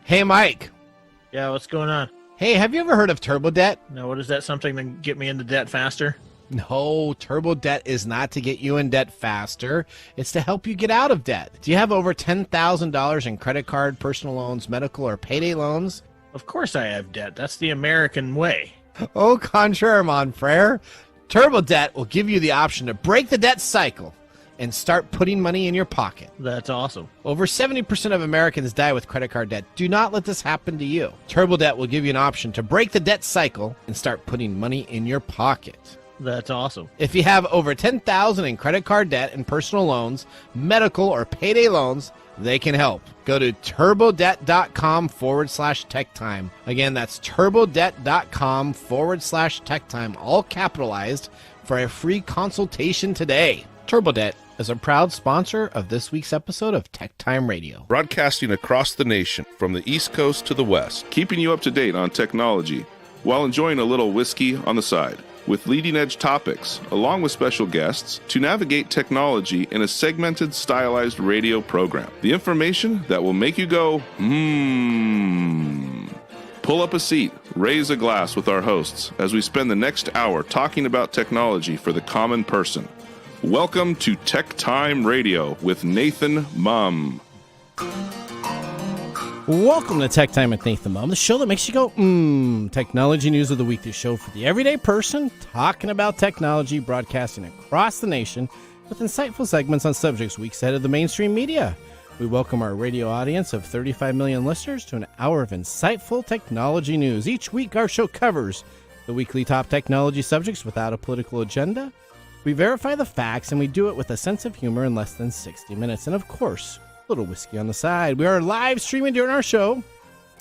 Hey, Mike. Yeah, what's going on? Hey, have you ever heard of turbo debt? No, what is that? Something to get me into debt faster? No, turbo debt is not to get you in debt faster. It's to help you get out of debt. Do you have over $10,000 in credit card, personal loans, medical, or payday loans? Of course I have debt. That's the American way. Au contraire, mon frere. Turbo debt will give you the option to break the debt cycle and start putting money in your pocket. That's awesome. Over 70% of Americans die with credit card debt. Do not let this happen to you. Turbo debt will give you an option to break the debt cycle and start putting money in your pocket. That's awesome. If you have over $10,000 in credit card debt and personal loans, medical, or payday loans, they can help. Go to turbodebt.com/techtime. Again, that's turbodebt.com/techtime, all capitalized, for a free consultation today. TurboDebt is a proud sponsor of this week's episode of TechTime Radio. Broadcasting across the nation, from the East Coast to the West, keeping you up to date on technology, while enjoying a little whiskey on the side, with leading-edge topics, along with special guests, to navigate technology in a segmented, stylized radio program. The information that will make you go, Pull up a seat, raise a glass with our hosts, as we spend the next hour talking about technology for the common person. Welcome to TechTime Radio with Nathan Mumm. Welcome to Tech Time with Nathan Mumm, the show that makes you go, Technology news of the week, the show for the everyday person talking about technology, broadcasting across the nation with insightful segments on subjects weeks ahead of the mainstream media. We welcome our radio audience of 35 million listeners to an hour of insightful technology news. Each week, our show covers the weekly top technology subjects without a political agenda. We verify the facts, and we do it with a sense of humor in less than 60 minutes. And, of course, a little whiskey on the side. We are live streaming during our show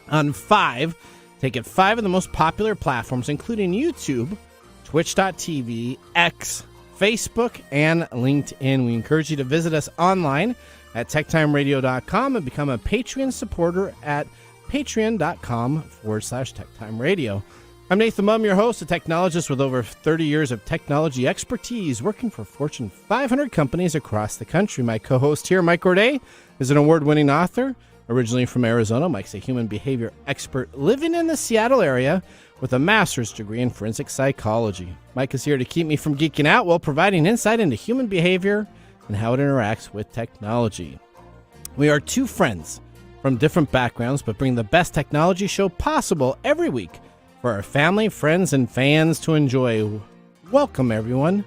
on five of the most popular platforms, including YouTube, Twitch.tv, X, Facebook, and LinkedIn. We encourage you to visit us online at techtimeradio.com and become a Patreon supporter at patreon.com/techtimeradio. I'm Nathan Mumm, your host, a technologist with over 30 years of technology expertise, working for Fortune 500 companies across the country. My co-host here, Mike Gorday, is an award-winning author, originally from Arizona. Mike's a human behavior expert living in the Seattle area with a master's degree in forensic psychology. Mike is here to keep me from geeking out while providing insight into human behavior and how it interacts with technology. We are two friends from different backgrounds, but bring the best technology show possible every week for our family, friends, and fans to enjoy. Welcome, everyone.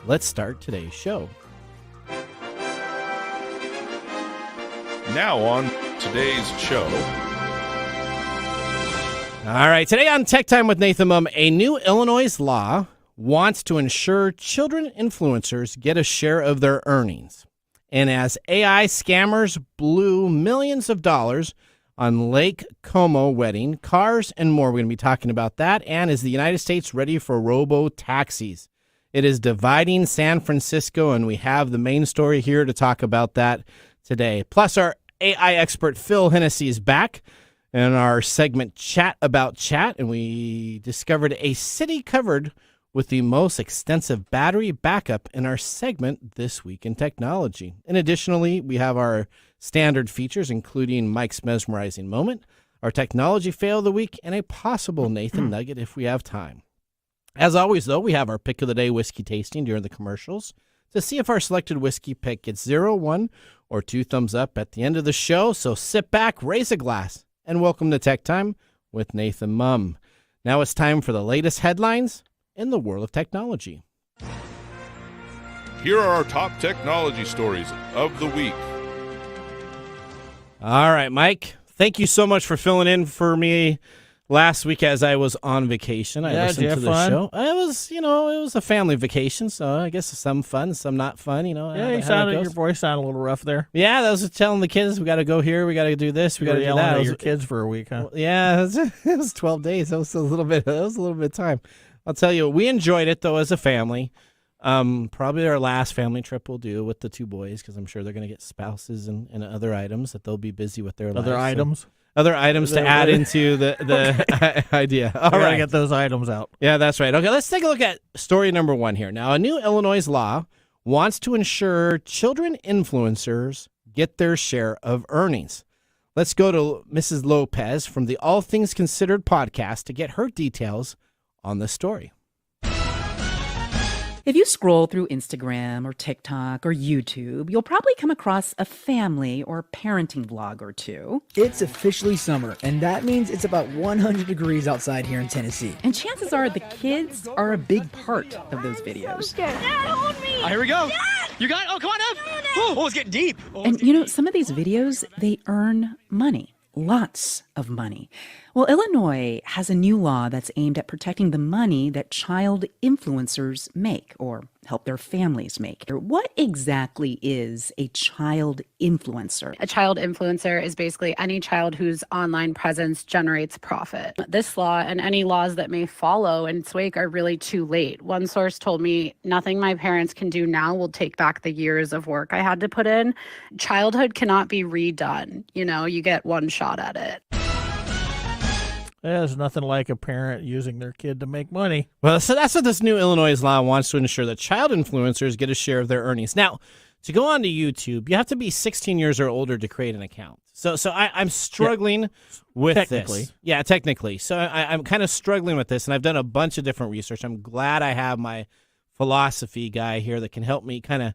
Let's start today's show. Now on today's show. All right, today on Tech Time with Nathan Mumm, a new Illinois law wants to ensure children influencers get a share of their earnings. And as AI scammers blew millions of dollars on Lake Como wedding, cars, and more. We're going to be talking about that. And is the United States ready for robotaxis? It is dividing San Francisco, and we have the main story here to talk about that today. Plus, our AI expert Phil Hennessy is back in our segment Chat About Chat, and we discovered a city covered with the most extensive battery backup in our segment This Week in Technology. And additionally, we have our standard features, including Mike's mesmerizing moment, our technology fail of the week, and a possible Nathan Nugget if we have time. As always, though, we have our pick of the day whiskey tasting during the commercials to see if our selected whiskey pick gets 0, 1, or 2 thumbs up at the end of the show. So sit back, raise a glass, and welcome to Tech Time with Nathan Mumm. Now it's time for the latest headlines in the world of technology. Here are our top technology stories of the week. All right, Mike, thank you so much for filling in for me last week as I was on vacation. I listened to the show. It was a family vacation, so I guess some fun, some not fun. Yeah, your voice sounded a little rough there. Yeah, that was telling the kids, we got to go here, we got to do this, we got to do that. At your kids for a week, huh? Yeah, it was 12 days. That was a little bit of time. I'll tell you, we enjoyed it though as a family. Probably our last family trip we'll do with the two boys, because I'm sure they're going to get spouses and other items that they'll be busy with their lives. Other items to add into the idea. All right, get those items out. Yeah, that's right. Okay, let's take a look at story number 1 here. Now, a new Illinois law wants to ensure children influencers get their share of earnings. Let's go to Mrs. Lopez from the All Things Considered podcast to get her details on this story. If you scroll through Instagram or TikTok or YouTube, you'll probably come across a family or parenting vlog or two. It's officially summer, and that means it's about 100 degrees outside here in Tennessee. And chances are the kids are a big part of those videos. Dad, hold me! Here we go. Dad! You got it? Oh, come on up. No. Oh, it's getting deep. And some of these videos, they earn money. Lots of money. Well, Illinois has a new law that's aimed at protecting the money that child influencers make or help their families make. What exactly is a child influencer? A child influencer is basically any child whose online presence generates profit. This law and any laws that may follow in its wake are really too late. One source told me nothing my parents can do now will take back the years of work I had to put in. Childhood cannot be redone. You get one shot at it. There's nothing like a parent using their kid to make money. Well, so that's what this new Illinois law wants to ensure, that child influencers get a share of their earnings. Now, to go onto YouTube, you have to be 16 years or older to create an account. So I'm struggling with technically. this. Yeah, technically. So I'm kind of struggling with this, and I've done a bunch of different research. I'm glad I have my philosophy guy here that can help me kind of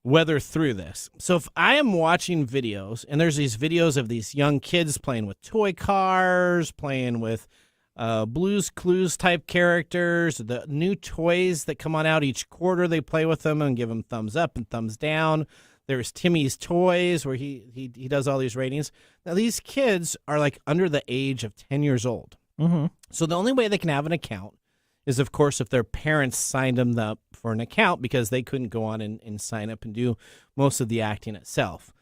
weather through this. So if I am watching videos, and there's these videos of these young kids playing with toy cars, playing with Blue's Clues type characters, the new toys that come on out each quarter, they play with them and give them thumbs up and thumbs down. There's Timmy's Toys, where he does all these ratings. Now, these kids are like under the age of 10 years old. Mm-hmm. So the only way they can have an account is, of course, if their parents signed them up for an account, because they couldn't go on and sign up and do most of the acting itself.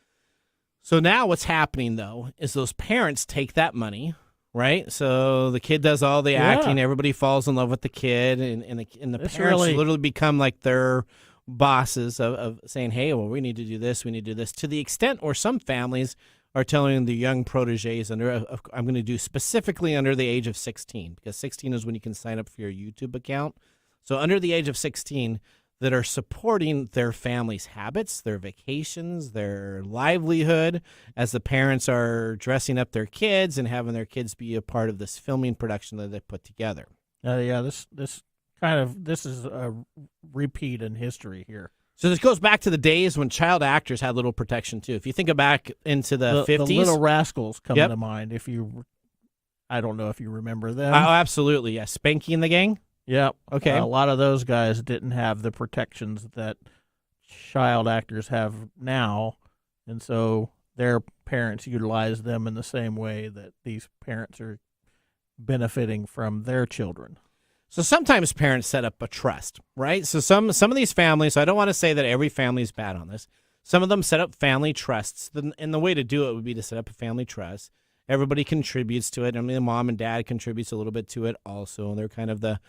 So now what's happening, though, is those parents take that money, right? So the kid does all the acting. Everybody falls in love with the kid, and the parents literally become like their bosses of saying, hey, well, we need to do this, we need to do this, to the extent where some families are telling the young proteges I'm going to do specifically under the age of 16, because 16 is when you can sign up for your YouTube account. So under the age of 16, that are supporting their family's habits, their vacations, their livelihood, as the parents are dressing up their kids and having their kids be a part of this filming production that they put together. This is a repeat in history here. So this goes back to the days when child actors had little protection too. If you think back into the 50s, the Little Rascals come to mind. I don't know if you remember them. Oh, absolutely, yeah. Spanky and the Gang. Yep. Okay. A lot of those guys didn't have the protections that child actors have now, and so their parents utilize them in the same way that these parents are benefiting from their children. So sometimes parents set up a trust, right? So some of these families, I don't want to say that every family is bad on this. Some of them set up family trusts, and the way to do it would be to set up a family trust. Everybody contributes to it. I mean, the mom and dad contributes a little bit to it also, and they're kind of the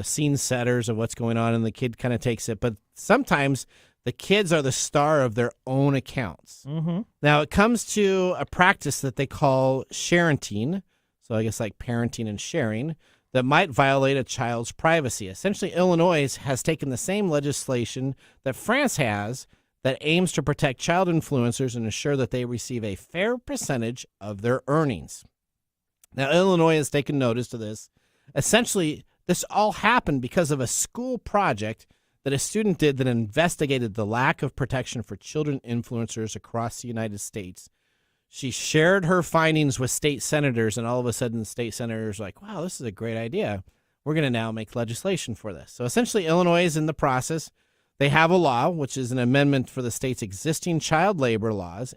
scene setters of what's going on, and the kid kind of takes it. But sometimes the kids are the star of their own accounts. Mm-hmm. Now, it comes to a practice that they call sharenting, so I guess like parenting and sharing, that might violate a child's privacy. Essentially, Illinois has taken the same legislation that France has that aims to protect child influencers and ensure that they receive a fair percentage of their earnings. Now, Illinois has taken notice of this. Essentially, this all happened because of a school project that a student did that investigated the lack of protection for children influencers across the United States. She shared her findings with state senators, and all of a sudden the state senators are like, wow, this is a great idea. We're going to now make legislation for this. So essentially, Illinois is in the process. They have a law, which is an amendment for the state's existing child labor laws,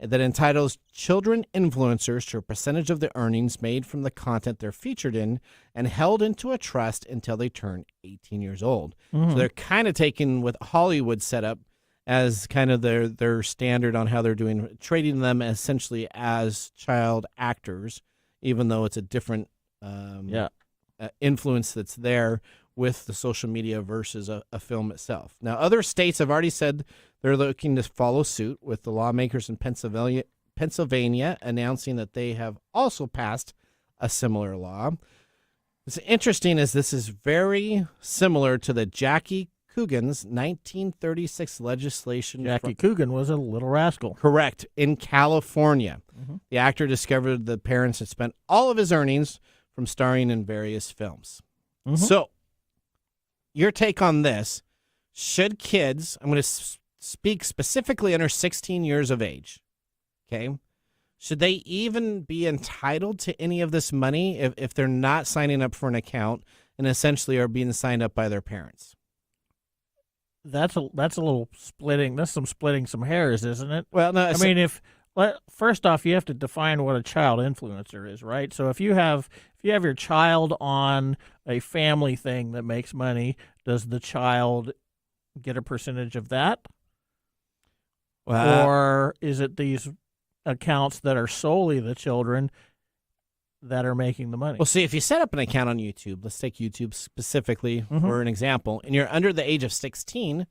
that entitles children influencers to a percentage of the earnings made from the content they're featured in and held into a trust until they turn 18 years old. Mm-hmm. So they're kind of taking what Hollywood set up as kind of their standard on how they're doing, treating them essentially as child actors, even though it's a different influence that's there with the social media versus a film itself. Now, other states have already said they're looking to follow suit, with the lawmakers in Pennsylvania announcing that they have also passed a similar law. What's interesting is this is very similar to the Jackie Coogan's 1936 legislation. Jackie Coogan was a little rascal. Correct. In California. The actor discovered the parents had spent all of his earnings from starring in various films. So, your take on this, should kids, I'm going to speak specifically under 16 years of age, okay? Should they even be entitled to any of this money if they're not signing up for an account and essentially are being signed up by their parents? That's a little splitting. That's splitting some hairs, isn't it? Well, no. I mean, first off, you have to define what a child influencer is, right? So if you have your child on a family thing that makes money, does the child get a percentage of that? Or is it these accounts that are solely the children that are making the money? Well, see, if you set up an account on YouTube, let's take YouTube specifically for an example, and you're under the age of 16,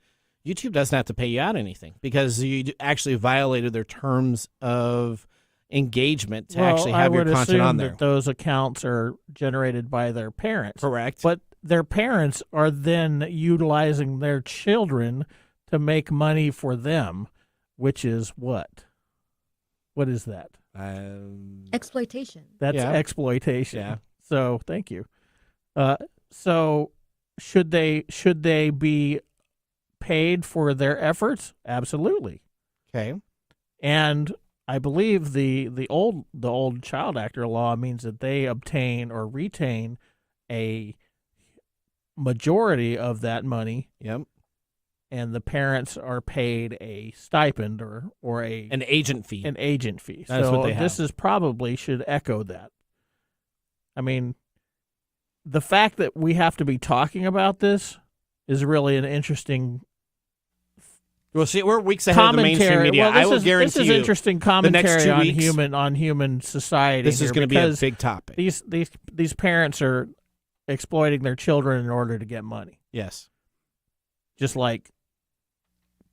YouTube doesn't have to pay you out anything because you actually violated their terms of engagement to actually have your content on there. That those accounts are generated by their parents. Correct. But their parents are then utilizing their children to make money for them, which is what? What is that? Exploitation. That's exploitation. Yeah. So thank you. So should they be paid for their efforts? Absolutely. Okay. And I believe the old child actor law means that they obtain or retain a majority of that money. Yep. And the parents are paid a stipend or an agent fee. An agent fee. That's so what they have. This is probably should echo that. I mean, the fact that we have to be talking about this is really an interesting. Well, see, we're weeks ahead of the mainstream media. Well, I will guarantee this is interesting commentary the next 2 on weeks, human society. This is going to be a big topic. These parents are exploiting their children in order to get money. Yes. Just like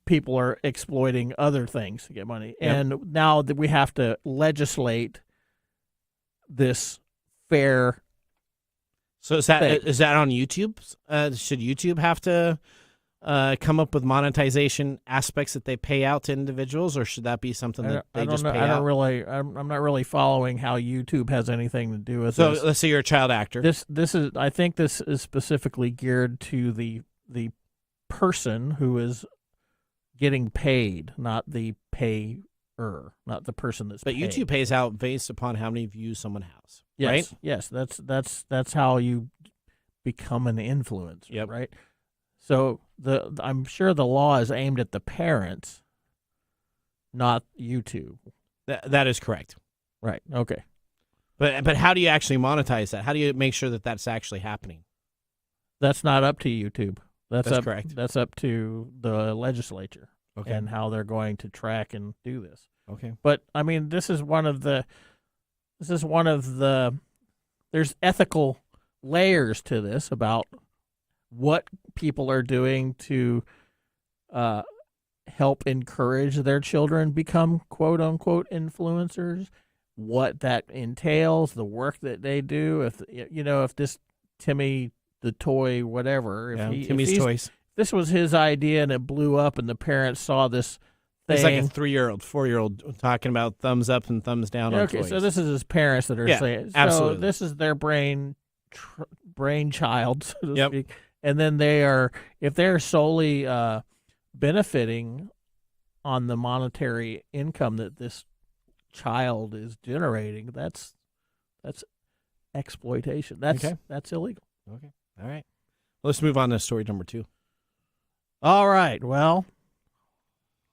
people are exploiting other things to get money. Yep. And now that we have to legislate this fair. So is that on YouTube? Should YouTube have to come up with monetization aspects that they pay out to individuals, or should that be something that they just pay out? I'm not really following how YouTube has anything to do with this. this. So let's say you're a child actor. I think this is specifically geared to the person who is getting paid, not the payer, not the person that's paid. But YouTube pays out based upon how many views someone has, yes, right? Yes, that's how you become an influencer, yep. Right? So I'm sure the law is aimed at the parents, not YouTube. That is correct. Right. Okay. But how do you actually monetize that? How do you make sure that that's actually happening? That's not up to YouTube. That's correct. That's up to the legislature okay. and how they're going to track and do this. Okay. But I mean, this is one of the. There's ethical layers to this about what people are doing to help encourage their children become quote unquote influencers. What that entails, the work that they do. If this Timmy the toy, whatever. Timmy's Toys. This was his idea and it blew up, and the parents saw this thing. It's like a 3-year-old, 4-year-old talking about thumbs up and thumbs down on toys. Okay, so this is his parents that are saying. Absolutely. So this is their brainchild, so to speak. And then if they're solely benefiting on the monetary income that this child is generating, that's exploitation. That's illegal. Okay. All right. Let's move on to story number 2. All right. Well,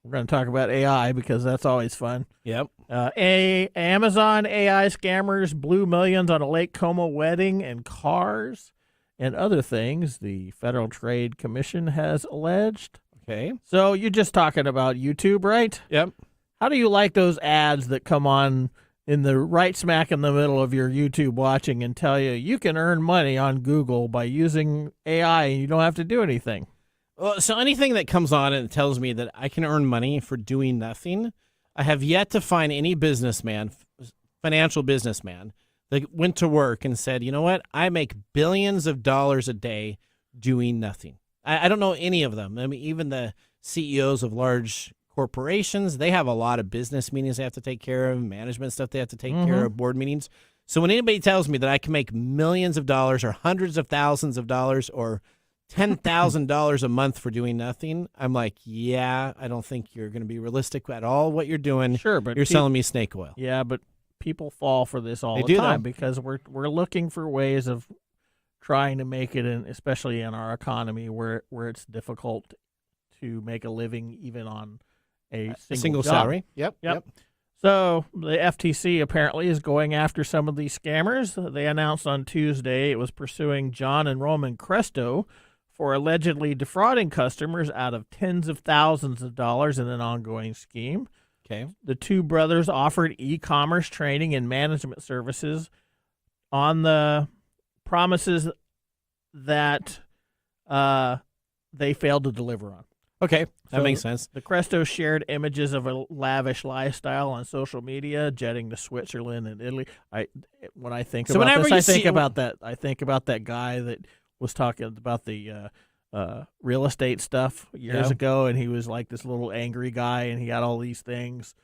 we're going to talk about AI because that's always fun. Yep. Amazon AI scammers blew millions on a Lake Como wedding and cars and other things, the Federal Trade Commission has alleged. Okay. So you're just talking about YouTube, right? Yep. How do you like those ads that come on in the right smack in the middle of your YouTube watching and tell you can earn money on Google by using AI and you don't have to do anything? Well, so anything that comes on and tells me that I can earn money for doing nothing, I have yet to find any financial businessman, that went to work and said, you know what, I make billions of dollars a day doing nothing. I don't know any of them. I mean, even the CEOs of large corporations, they have a lot of business meetings they have to take care of, management stuff they have to take care of, board meetings. So when anybody tells me that I can make millions of dollars or hundreds of thousands of dollars or $10,000 a month for doing nothing, I'm like, yeah, I don't think you're going to be realistic at all what you're doing. Sure, but you're selling me snake oil. Yeah, but people fall for this all They the do, time though. because we're looking for ways of trying to make it, especially in our economy where it's difficult to make a living even on a single job. salary. Yep. So the FTC apparently is going after some of these scammers. They announced on Tuesday it was pursuing John and Roman Cresto for allegedly defrauding customers out of tens of thousands of dollars in an ongoing scheme. Okay. The two brothers offered e-commerce training and management services on the promises that they failed to deliver on. Okay, that So makes sense. The Cresto shared images of a lavish lifestyle on social media, jetting to Switzerland and Italy. When I think So about whenever this, you I think see- about that. I think about that guy that was talking about the real estate stuff years Yeah. ago, and he was like this little angry guy, and he had all these things.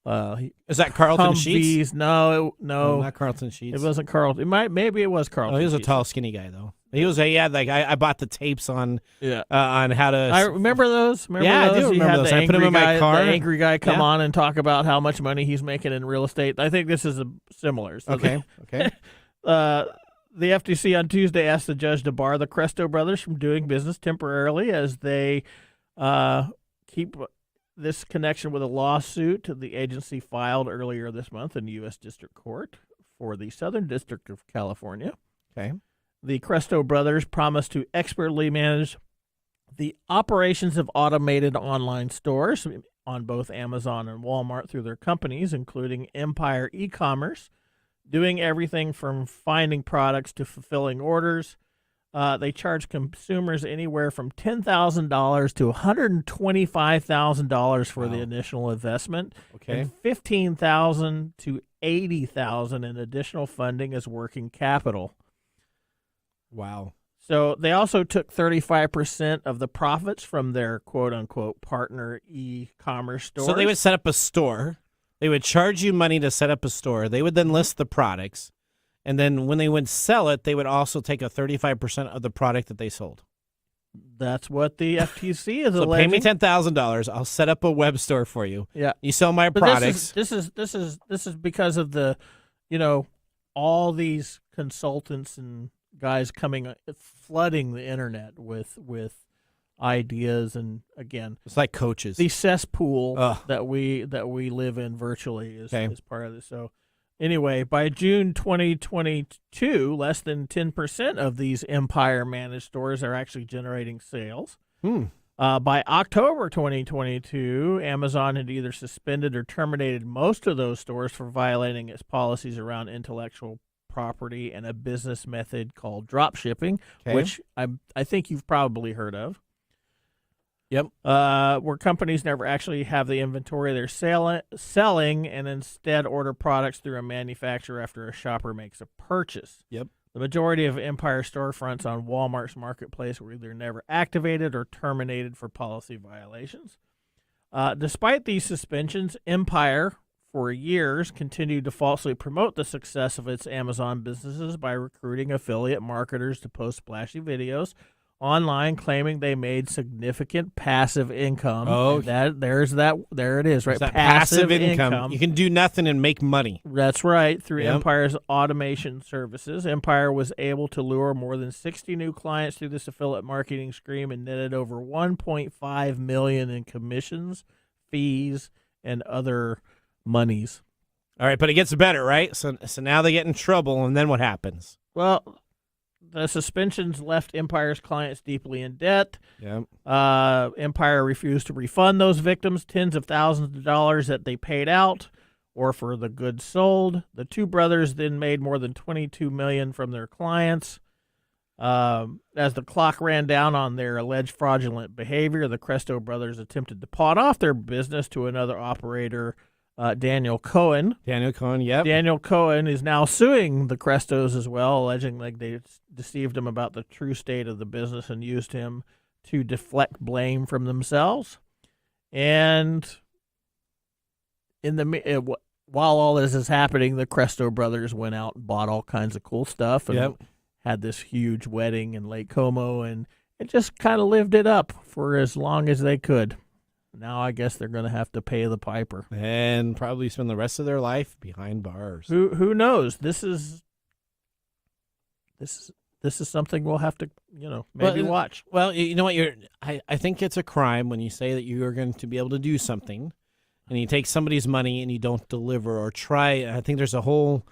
Is that Carlton Sheets? Humvees. No, Not Carlton Sheets. it wasn't Carlton. Maybe it was Carlton. Oh, he was a Sheets. tall, skinny guy though. He was I bought the tapes on Yeah. on how to. I remember those. Remember Yeah, I those? do You remember had those. the I put 'em angry in my guy- car. The angry guy come Yeah. on and talk about how much money he's making in real estate. I think this is similar. So Okay. the FTC on Tuesday asked the judge to bar the Cresto brothers from doing business temporarily as they keep this connection with a lawsuit the agency filed earlier this month in U.S. District Court for the Southern District of California. Okay. The Cresto brothers promised to expertly manage the operations of automated online stores on both Amazon and Walmart through their companies, including Empire e-commerce, doing everything from finding products to fulfilling orders. They charge consumers anywhere from $10,000 to $125,000 for the Wow. initial investment, Okay. and $15,000 to $80,000 in additional funding as working capital. Wow. So they also took 35% of the profits from their quote-unquote partner e-commerce stores. So they would set up a store. They would charge you money to set up a store. They would then list the products. And then when they would sell it, they would also take a 35% of the product that they sold. That's what the FTC is So alleging. pay me $10,000. I'll set up a web store for you. Yeah. You sell my But products. This is because of the, all these consultants and guys flooding the internet with ideas, and again, It's like coaches. the cesspool Ugh. that we live in virtually is Okay. part of this. So anyway, by June 2022, less than 10% of these Empire managed stores are actually generating sales. By October 2022, Amazon had either suspended or terminated most of those stores for violating its policies around intellectual property and a business method called drop shipping, Okay. which I think you've probably heard of. Yep. Where companies never actually have the inventory they're selling and instead order products through a manufacturer after a shopper makes a purchase. Yep. The majority of Empire storefronts on Walmart's marketplace were either never activated or terminated for policy violations. Despite these suspensions, Empire, for years, continued to falsely promote the success of its Amazon businesses by recruiting affiliate marketers to post splashy videos online, claiming they made significant passive income. Oh. And there it is, right? It's that passive income. You can do nothing and make money. That's right. Through Yep. Empire's automation services, Empire was able to lure more than 60 new clients through this affiliate marketing scheme and netted over $1.5 million in commissions, fees, and other monies. All right, but it gets better, right? So now they get in trouble, and then what happens? Well, the suspensions left Empire's clients deeply in debt. Yep. Empire refused to refund those victims tens of thousands of dollars that they paid out or for the goods sold. The two brothers then made more than $22 million from their clients. As the clock ran down on their alleged fraudulent behavior, the Cresto brothers attempted to pawn off their business to another operator, Daniel Cohen. Daniel Cohen, yep. Daniel Cohen is now suing the Crestos as well, alleging like they deceived him about the true state of the business and used him to deflect blame from themselves. And while all this is happening, the Cresto brothers went out and bought all kinds of cool stuff and had this huge wedding in Lake Como, and it just kind of lived it up for as long as they could. Now I guess they're going to have to pay the piper and probably spend the rest of their life behind bars. Who knows? This is something we'll have to maybe watch. Well, you know what? I think it's a crime when you say that you are going to be able to do something, and you take somebody's money and you don't deliver or try. I think there's a whole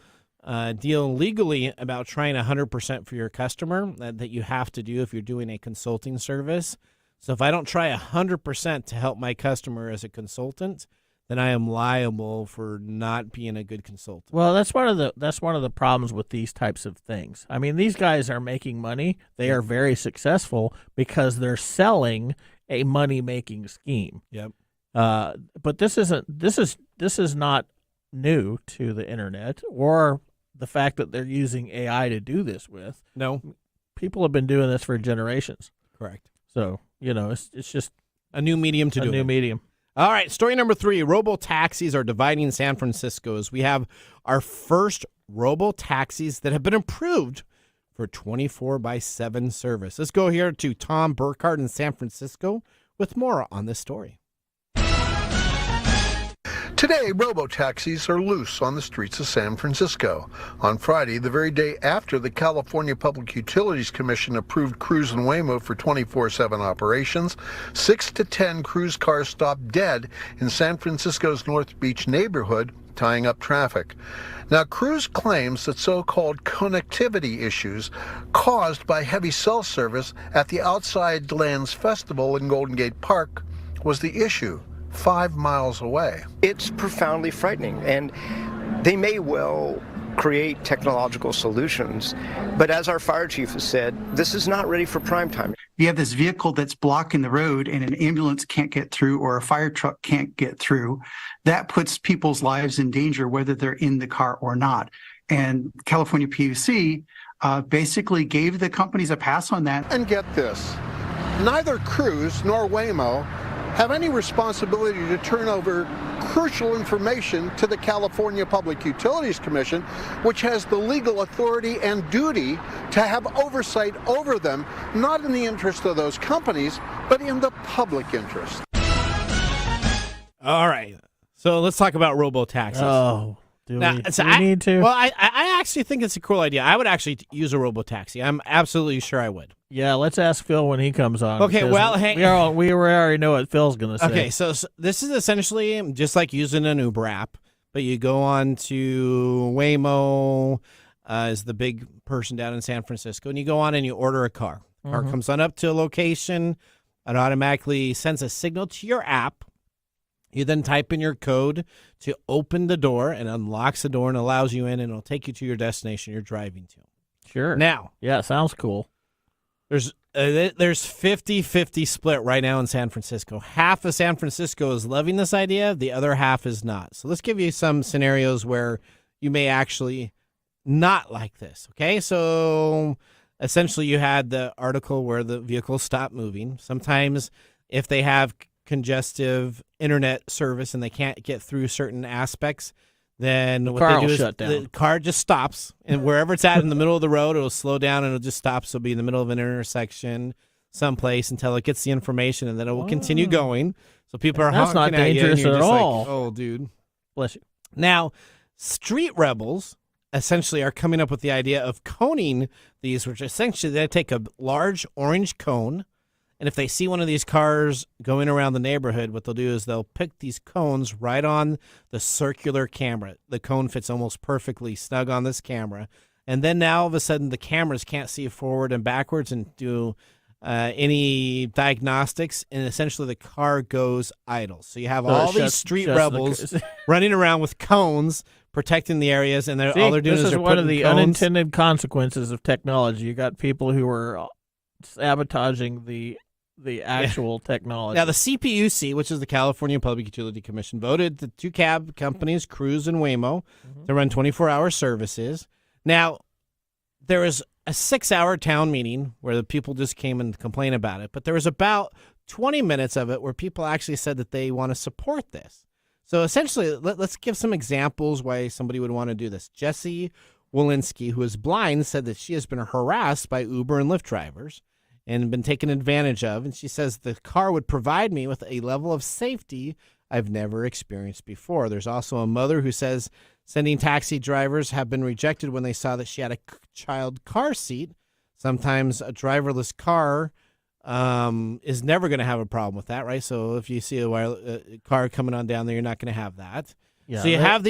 deal legally about trying 100% for your customer that you have to do if you're doing a consulting service. So if I don't try 100% to help my customer as a consultant, then I am liable for not being a good consultant. Well, that's one of the problems with these types of things. I mean, these guys are making money. They are very successful because they're selling a money-making scheme. Yep. But this is not new to the internet or the fact that they're using AI to do this with. No. People have been doing this for generations. Correct. So, it's just a new medium to do it. A new medium. All right, story number 3, robotaxis are dividing San Francisco as we have our first robotaxis that have been approved for 24/7 service. Let's go here to Tom Burkhardt in San Francisco with more on this story. Today, robotaxis are loose on the streets of San Francisco. On Friday, the very day after the California Public Utilities Commission approved Cruise and Waymo for 24/7 operations, 6 to 10 Cruise cars stopped dead in San Francisco's North Beach neighborhood, tying up traffic. Now, Cruise claims that so-called connectivity issues caused by heavy cell service at the Outside Lands Festival in Golden Gate Park was the issue. 5 miles away. It's profoundly frightening, and they may well create technological solutions, but as our fire chief has said, this is not ready for prime time. You have this vehicle that's blocking the road and an ambulance can't get through or a fire truck can't get through. That puts people's lives in danger whether they're in the car or not. And California PUC basically gave the companies a pass on that. And get this, neither Cruise nor Waymo have any responsibility to turn over crucial information to the California Public Utilities Commission, which has the legal authority and duty to have oversight over them, not in the interest of those companies, but in the public interest. All right. So let's talk about robotaxis. Oh, do we need to? Well, I actually think it's a cool idea. I would actually use a robotaxi. I'm absolutely sure I would. Yeah, let's ask Phil when he comes on. Okay, well, hey. We already know what Phil's going to say. Okay, so this is essentially just like using an Uber app, but you go on to Waymo, is the big person down in San Francisco, and you go on and you order a car. Car comes on up to a location. It automatically sends a signal to your app. You then type in your code to open the door and unlocks the door and allows you in, and it'll take you to your destination you're driving to. Sure. Now. Yeah, sounds cool. There's 50-50 split right now in San Francisco. Half of San Francisco is loving this idea. The other half is not. So let's give you some scenarios where you may actually not like this. Okay, so essentially you had the article where the vehicles stop moving. Sometimes if they have congestive internet service and they can't get through certain aspects, then what they do is the car just stops, and wherever it's at in the middle of the road, it'll slow down and it'll just stop. So it'll be in the middle of an intersection someplace until it gets the information, and then it will continue going. So people are honking not at you, and dangerous you're at just all. like, oh, dude. Bless you. Now, street rebels essentially are coming up with the idea of coning these, which essentially they take a large orange cone, and if they see one of these cars going around the neighborhood, what they'll do is they'll pick these cones right on the circular camera. The cone fits almost perfectly snug on this camera. And then now all of a sudden the cameras can't see forward and backwards and do any diagnostics, and essentially the car goes idle. So you have all these street rebels running around with cones protecting the areas, and all they're doing is this is they're one of the cones. unintended consequences of technology. You got people who are sabotaging the actual technology. Now, the CPUC, which is the California Public Utility Commission, voted the two cab companies, Cruise and Waymo, to run 24-hour services. Now, there is a 6-hour town meeting where the people just came and complained about it. But there was about 20 minutes of it where people actually said that they want to support this. So essentially, let's give some examples why somebody would want to do this. Jessie Walensky, who is blind, said that she has been harassed by Uber and Lyft drivers and been taken advantage of. And she says the car would provide me with a level of safety I've never experienced before. There's also a mother who says sending taxi drivers have been rejected when they saw that she had a child car seat. Sometimes a driverless car is never going to have a problem with that, right? So if you see a car coming on down there, you're not going to have that. Yeah, so you have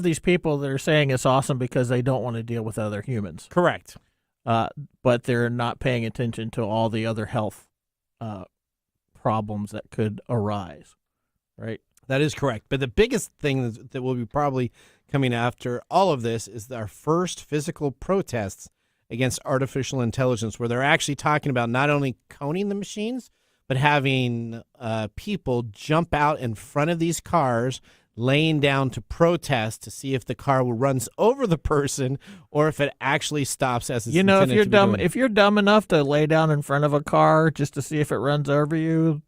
these people that are saying it's awesome because they don't want to deal with other humans. Correct. But they're not paying attention to all the other health problems that could arise, right? That is correct. But the biggest thing that will be probably coming after all of this is our first physical protests against artificial intelligence, where they're actually talking about not only coning the machines, but having people jump out in front of these cars, laying down to protest to see if the car runs over the person or if it actually stops as it's intended to be doing. If you're dumb enough to lay down in front of a car just to see if it runs over you,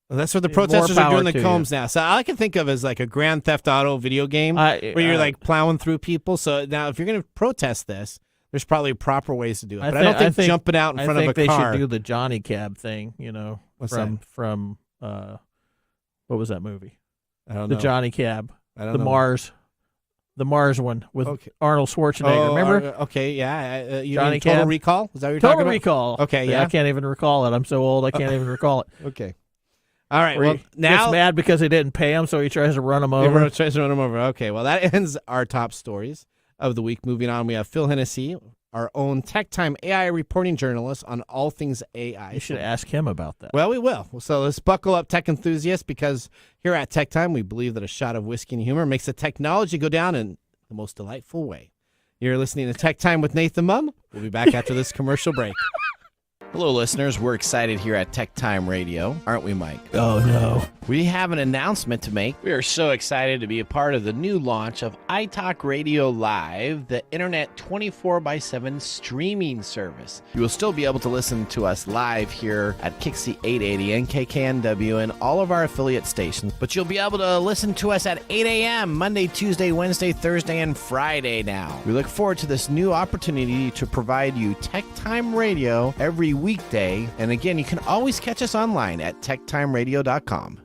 well, that's what the protesters are doing the combs now. So all I can think of is like a Grand Theft Auto video game where you're like plowing through people. So now if you're going to protest this, there's probably proper ways to do it. But I don't think jumping out in front of a car. I think they should do the Johnny Cab thing, What's from what was that movie? I don't know. The Johnny Cab. I don't know. The Mars one with Arnold Schwarzenegger. Remember? Okay, yeah. Johnny Total Cab? Recall? Is that what you're talking about? Total Recall. Okay, yeah. I can't even recall it. I'm so old I can't even recall it. Okay. All right. Where Well, he now gets mad because they didn't pay him, so he tries to run him over. Everyone tries to run him over. Okay. Well, that ends our top stories of the week. Moving on, we have Phil Hennessy, our own TechTime AI reporting journalist on all things AI. You should ask him about that. Well, we will. So let's buckle up, tech enthusiasts, because here at TechTime, we believe that a shot of whiskey and humor makes the technology go down in the most delightful way. You're listening to TechTime with Nathan Mumm. We'll be back after this commercial break. Hello, listeners. We're excited here at TechTime Radio, aren't we, Mike? Oh, no. We have an announcement to make. We are so excited to be a part of the new launch of iTalk Radio Live, the internet 24/7 streaming service. You will still be able to listen to us live here at Kixie 880 and KKNW and all of our affiliate stations, but you'll be able to listen to us at 8 a.m. Monday, Tuesday, Wednesday, Thursday, and Friday now. We look forward to this new opportunity to provide you TechTime Radio every weekday. And again, you can always catch us online at techtimeradio.com.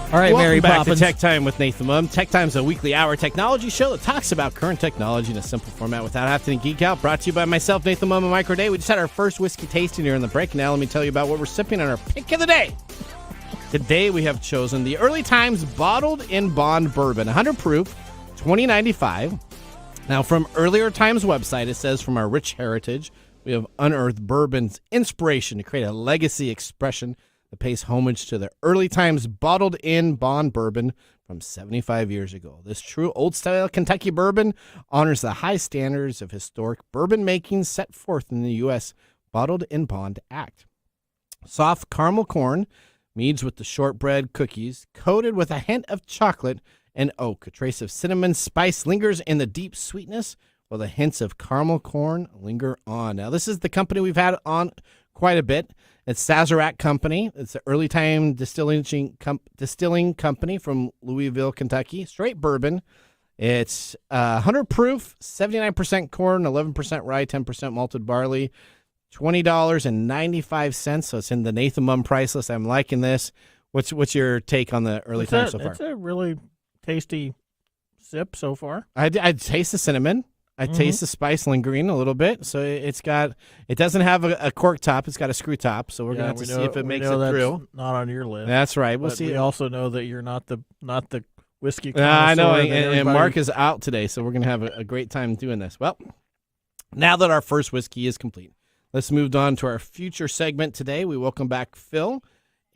All right, Welcome Mary back Poppins. to Tech Time with Nathan Mumm. Tech Time's a weekly hour technology show that talks about current technology in a simple format without having to geek out. Brought to you by myself, Nathan Mumm, and Micro Day. We just had our first whiskey tasting here in the break. Now let me tell you about what we're sipping on our pick of the day. Today we have chosen the Early Times Bottled in Bond Bourbon, 100 proof, $20.95. Now, from Earlier Times website, it says, from our rich heritage, we have unearthed bourbon's inspiration to create a legacy expression that pays homage to the Early Times Bottled in Bond Bourbon from 75 years ago. This true old-style Kentucky bourbon honors the high standards of historic bourbon making set forth in the U.S. Bottled in Bond Act. Soft caramel corn meads with the shortbread cookies, coated with a hint of chocolate and oak. A trace of cinnamon spice lingers in the deep sweetness, while the hints of caramel corn linger on. Now, this is the company we've had on quite a bit. It's Sazerac Company. It's an early time distilling company from Louisville, Kentucky. Straight bourbon. It's 100 proof, 79% corn, 11% rye, 10% malted barley, $20.95. So it's in the Nathan Mumm price list. I'm liking this. What's your take on the Early Times so far? It's a really tasty sip so far. I taste the cinnamon. I taste the spice lingering a little bit. So it doesn't have a cork top. It's got a screw top. So we're gonna have to see if it makes it through. Not on your list. That's right. We'll see. We also know that you're not the whiskey. I know, connoisseur and Mark is out today, so we're gonna have a great time doing this. Well, now that our first whiskey is complete, let's move on to our future segment today. We welcome back Phil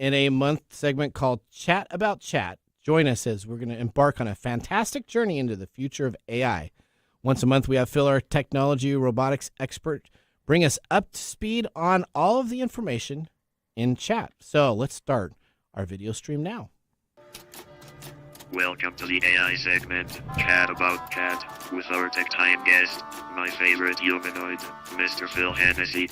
in a month segment called Chat About Chat. Join us as we're going to embark on a fantastic journey into the future of AI. Once a month, we have Phil, our technology robotics expert, bring us up to speed on all of the information in chat. So let's start our video stream now. Welcome to the AI segment, Chat About Cat, with our TechTime guest, my favorite humanoid, Mr. Phil Hennessy.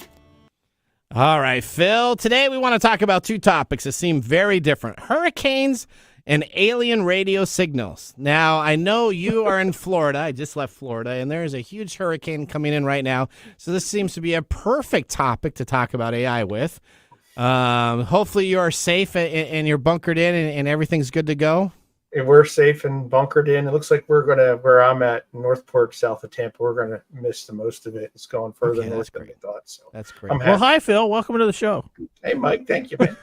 All right, Phil, today we want to talk about two topics that seem very different: hurricanes and alien radio signals. Now, I know you are in Florida. I just left Florida, and there is a huge hurricane coming in right now. So this seems to be a perfect topic to talk about AI with. Hopefully you are safe and you're bunkered in and everything's good to go. We're safe and bunkered in. It looks like we're going to, where I'm at, Northport, south of Tampa, we're going to miss the most of it. It's going further north than we thought. So that's great. Well, hi, Phil. Welcome to the show. Hey, Mike. Thank you, man.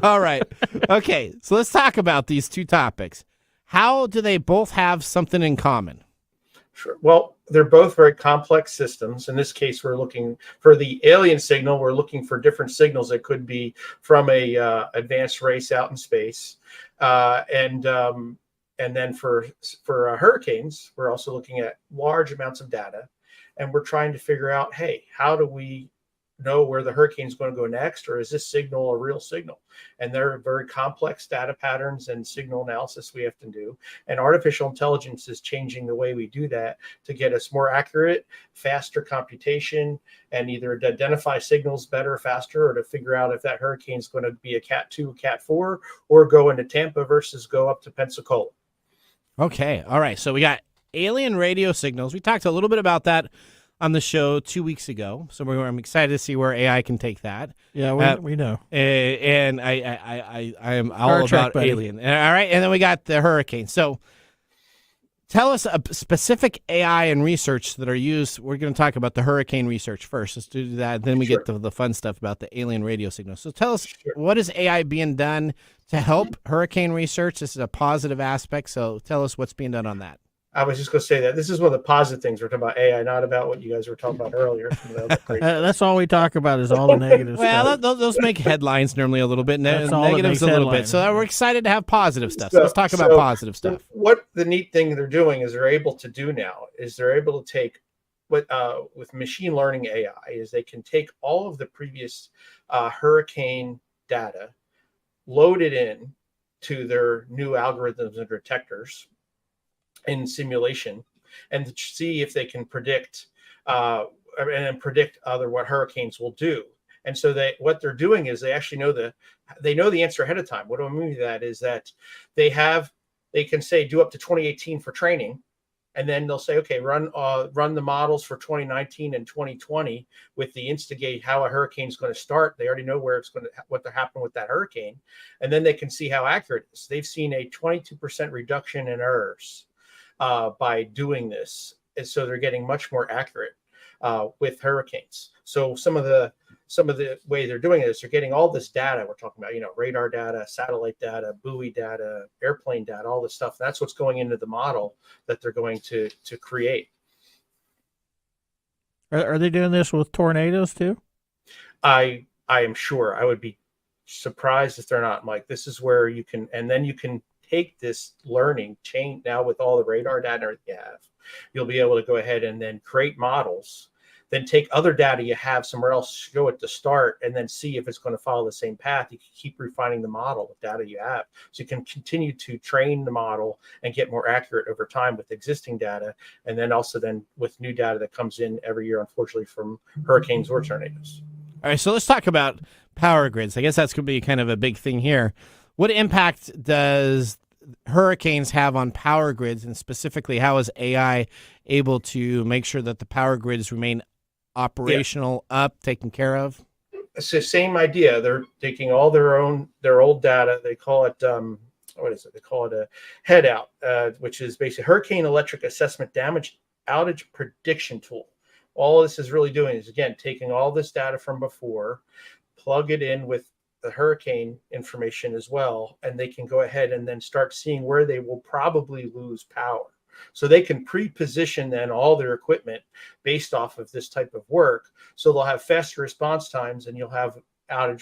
All right. Okay, so let's talk about these two topics. How do they both have something in common? Sure. Well, they're both very complex systems. In this case, we're looking for the alien signal. We're looking for different signals that could be from a advanced race out in space, and then for hurricanes, we're also looking at large amounts of data, and we're trying to figure out, hey, how do we know where the hurricane is going to go next, or is this signal a real signal? And there are very complex data patterns and signal analysis we have to do, and artificial intelligence is changing the way we do that to get us more accurate, faster computation, and either to identify signals better, faster, or to figure out if that hurricane is going to be a Cat 2, Cat 4, or go into Tampa versus go up to Pensacola. Okay, all right, so we got alien radio signals. We talked a little bit about that on the show 2 weeks ago, so I'm excited to see where AI can take that. Yeah, we know. And I am all about buddy. alien. All right, and then we got the hurricane. So tell us a specific AI and research that are used. We're going to talk about the hurricane research first. Let's do that. Then we get to the fun stuff about the alien radio signals. So tell us, what is AI being done to help hurricane research? This is a positive aspect, so tell us what's being done on that. I was just going to say that this is one of the positive things. We're talking about AI, not about what you guys were talking about earlier. That's all we talk about is all the negative stuff. Well, those make headlines normally a little bit, negatives a little bit. So we're excited to have positive stuff. So let's talk about positive stuff. What the neat thing they're doing is they're able to do now is they're able to take what with machine learning AI is they can take all of the previous hurricane data, load it in to their new algorithms and detectors in simulation, and see if they can predict what hurricanes will do. And so what they're doing is they actually know the answer ahead of time. What do I mean by that is that they can say do up to 2018 for training, and then they'll say, okay, run the models for 2019 and 2020 with the instigate how a hurricane is going to start. They already know what to happen with that hurricane, and then they can see how accurate it is. They've seen a 22% reduction in errors by doing this, and so they're getting much more accurate with hurricanes. So some of the way they're doing it is they're getting all this data we're talking about, radar data, satellite data, buoy data, airplane data, all this stuff. That's what's going into the model that they're going to create. Are they doing this with tornadoes too? I am sure. I would be surprised if they're not, Mike. This is where you can take this learning chain now with all the radar data you have. You'll be able to go ahead and then create models, then take other data you have somewhere else, show it to start, and then see if it's going to follow the same path. You can keep refining the model with data you have. So you can continue to train the model and get more accurate over time with existing data, and then also then with new data that comes in every year, unfortunately, from hurricanes or tornadoes. All right, so let's talk about power grids. I guess that's going to be kind of a big thing here. What impact does hurricanes have on power grids, and specifically, how is AI able to make sure that the power grids remain operational, taken care of? It's the same idea. They're taking all their old data. They call it what is it? They call it a head out, which is basically hurricane electric assessment damage outage prediction tool. All this is really doing is, again, taking all this data from before, plug it in with the hurricane information as well, and they can go ahead and then start seeing where they will probably lose power. So they can pre-position then all their equipment based off of this type of work. So they'll have faster response times, and you'll have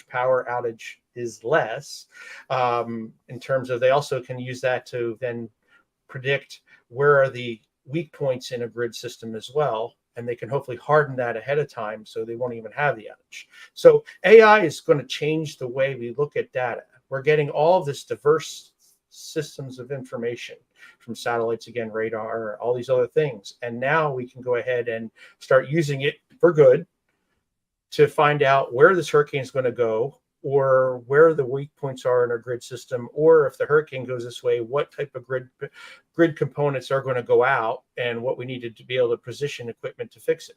power outage is less. In terms of, they also can use that to then predict where are the weak points in a grid system as well. And they can hopefully harden that ahead of time so they won't even have the outage. So AI is going to change the way we look at data. We're getting all of this diverse systems of information from satellites, again, radar, all these other things. And now we can go ahead and start using it for good to find out where this hurricane is going to go, or where the weak points are in our grid system, or if the hurricane goes this way, what type of grid components are going to go out, and what we needed to be able to position equipment to fix it.